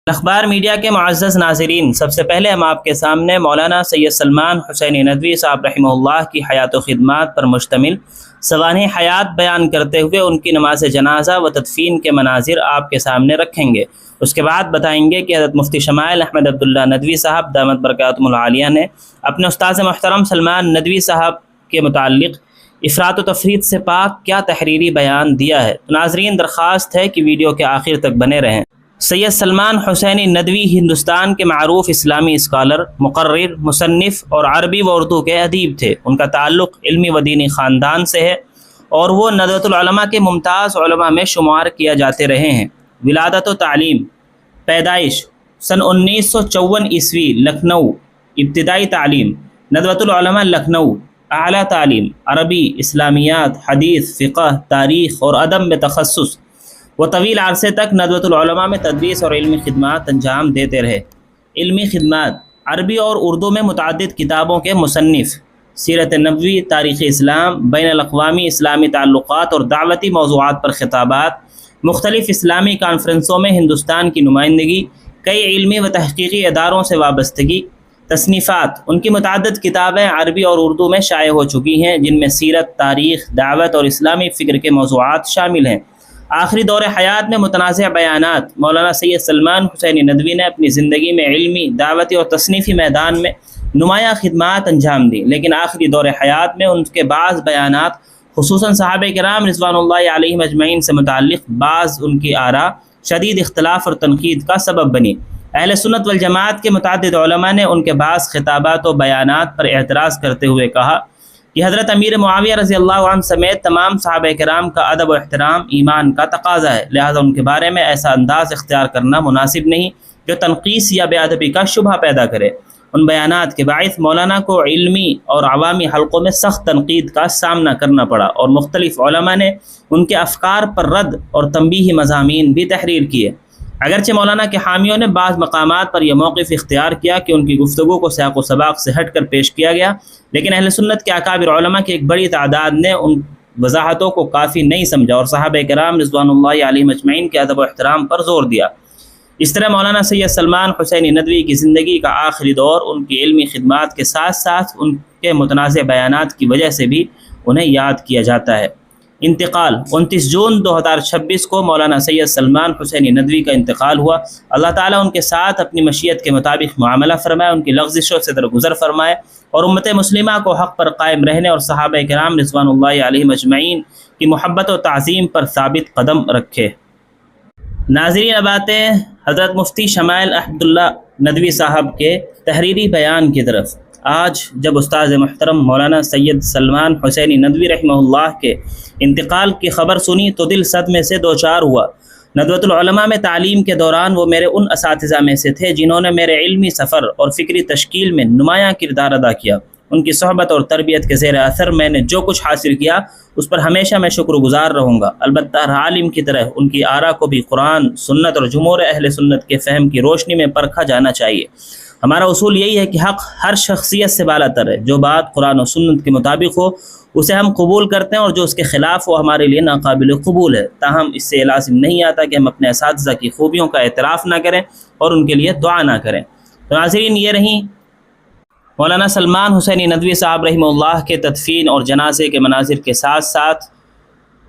اخبار میڈیا کے معزز ناظرین، سب سے پہلے ہم آپ کے سامنے مولانا سید سلمان حسینی ندوی صاحب رحمہ اللہ کی حیات و خدمات پر مشتمل سوانح حیات بیان کرتے ہوئے ان کی نماز جنازہ و تدفین کے مناظر آپ کے سامنے رکھیں گے۔ اس کے بعد بتائیں گے کہ حضرت مفتی شمائل احمد عبداللہ ندوی صاحب دامت برکاتہم العالیہ نے اپنے استاذ محترم سلمان ندوی صاحب کے متعلق افراط و تفریط سے پاک کیا تحریری بیان دیا ہے۔ ناظرین، درخواست ہے کہ ویڈیو کے آخر تک بنے رہیں۔ سید سلمان حسینی ندوی ہندوستان کے معروف اسلامی اسکالر، مقرر، مصنف اور عربی و اردو کے ادیب تھے۔ ان کا تعلق علمی و دینی خاندان سے ہے اور وہ ندوۃ العلماء کے ممتاز علماء میں شمار کیا جاتے رہے ہیں۔ ولادت و تعلیم: پیدائش سن 1954 عیسوی، لکھنؤ۔ ابتدائی تعلیم ندوۃ العلماء لکھنؤ۔ اعلیٰ تعلیم عربی، اسلامیات، حدیث، فقہ، تاریخ اور ادب میں تخصص۔ وہ طویل عرصے تک ندوۃ العلماء میں تدریس اور علمی خدمات انجام دیتے رہے۔ علمی خدمات: عربی اور اردو میں متعدد کتابوں کے مصنف، سیرت نبوی، تاریخ اسلام، بین الاقوامی اسلامی تعلقات اور دعوتی موضوعات پر خطابات، مختلف اسلامی کانفرنسوں میں ہندوستان کی نمائندگی، کئی علمی و تحقیقی اداروں سے وابستگی۔ تصنیفات: ان کی متعدد کتابیں عربی اور اردو میں شائع ہو چکی ہیں، جن میں سیرت، تاریخ، دعوت اور اسلامی فکر کے موضوعات شامل ہیں۔ آخری دور حیات میں متنازع بیانات: مولانا سید سلمان حسینی ندوی نے اپنی زندگی میں علمی، دعوتی اور تصنیفی میدان میں نمایاں خدمات انجام دیں، لیکن آخری دور حیات میں ان کے بعض بیانات، خصوصاً صحابہ کرام رضوان اللہ علیہم اجمعین سے متعلق بعض ان کی آراء، شدید اختلاف اور تنقید کا سبب بنی۔ اہل سنت والجماعت کے متعدد علماء نے ان کے بعض خطابات و بیانات پر اعتراض کرتے ہوئے کہا کہ حضرت امیر معاویہ رضی اللہ عنہ سمیت تمام صحابہ کرام کا ادب و احترام ایمان کا تقاضا ہے، لہذا ان کے بارے میں ایسا انداز اختیار کرنا مناسب نہیں جو تنقیص یا بے ادبی کا شبہ پیدا کرے۔ ان بیانات کے باعث مولانا کو علمی اور عوامی حلقوں میں سخت تنقید کا سامنا کرنا پڑا اور مختلف علماء نے ان کے افکار پر رد اور تنبیہی مضامین بھی تحریر کیے۔ اگرچہ مولانا کے حامیوں نے بعض مقامات پر یہ موقف اختیار کیا کہ ان کی گفتگو کو سیاق و سباق سے ہٹ کر پیش کیا گیا، لیکن اہل سنت کے اکابر علماء کی ایک بڑی تعداد نے ان وضاحتوں کو کافی نہیں سمجھا اور صحابہ کرام رضوان اللہ علیہم اجمعین کے ادب و احترام پر زور دیا۔ اس طرح مولانا سید سلمان حسینی ندوی کی زندگی کا آخری دور ان کی علمی خدمات کے ساتھ ساتھ ان کے متنازع بیانات کی وجہ سے بھی انہیں یاد کیا جاتا ہے۔ انتقال: 29 جون 2026 کو مولانا سید سلمان حسینی ندوی کا انتقال ہوا۔ اللہ تعالیٰ ان کے ساتھ اپنی مشیت کے مطابق معاملہ فرمائے، ان کی لغزشوں سے درگزر فرمائے اور امت مسلمہ کو حق پر قائم رہنے اور صحابہ کرام رضوان اللہ علیہم اجمعین کی محبت و تعظیم پر ثابت قدم رکھے۔ ناظرین، اب آتے ہیں حضرت مفتی شمائل عبداللہ ندوی صاحب کے تحریری بیان کی طرف۔ آج جب استاذ محترم مولانا سید سلمان حسینی ندوی رحمہ اللہ کے انتقال کی خبر سنی تو دل صدمے سے دوچار ہوا۔ ندوۃ العلماء میں تعلیم کے دوران وہ میرے ان اساتذہ میں سے تھے جنہوں نے میرے علمی سفر اور فکری تشکیل میں نمایاں کردار ادا کیا۔ ان کی صحبت اور تربیت کے زیر اثر میں نے جو کچھ حاصل کیا اس پر ہمیشہ میں شکر گزار رہوں گا۔ البتہ ہر عالم کی طرح ان کی آراء کو بھی قرآن، سنت اور جمہور اہل سنت کے فہم کی روشنی میں پرکھا جانا چاہیے۔ ہمارا اصول یہی ہے کہ حق ہر شخصیت سے بالا تر ہے۔ جو بات قرآن و سنت کے مطابق ہو اسے ہم قبول کرتے ہیں اور جو اس کے خلاف وہ ہمارے لیے ناقابل قبول ہے۔ تاہم اس سے یہ لازم نہیں آتا کہ ہم اپنے اساتذہ کی خوبیوں کا اعتراف نہ کریں اور ان کے لیے دعا نہ کریں۔ تو ناظرین، یہ رہیں مولانا سلمان حسینی ندوی صاحب رحمہ اللہ کے تدفین اور جنازے کے مناظر کے ساتھ ساتھ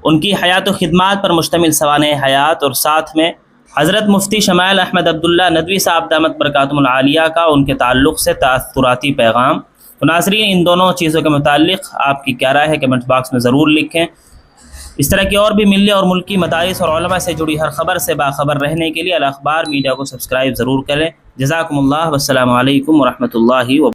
ان کی حیات و خدمات پر مشتمل سوانح حیات، اور ساتھ میں حضرت مفتی شمائل احمد عبداللہ ندوی صاحب دامت برکاتہم العالیہ کا ان کے تعلق سے تاثراتی پیغام۔ تو ناظرین، ان دونوں چیزوں کے متعلق آپ کی کیا رائے ہے کمنٹ باکس میں ضرور لکھیں۔ اس طرح کی اور بھی ملی اور ملکی مدارس اور علماء سے جڑی ہر خبر سے باخبر رہنے کے لیے الاخبار میڈیا کو سبسکرائب ضرور کریں۔ جزاکم اللہ، والسلام علیکم ورحمۃ اللہ وبرکاتہ۔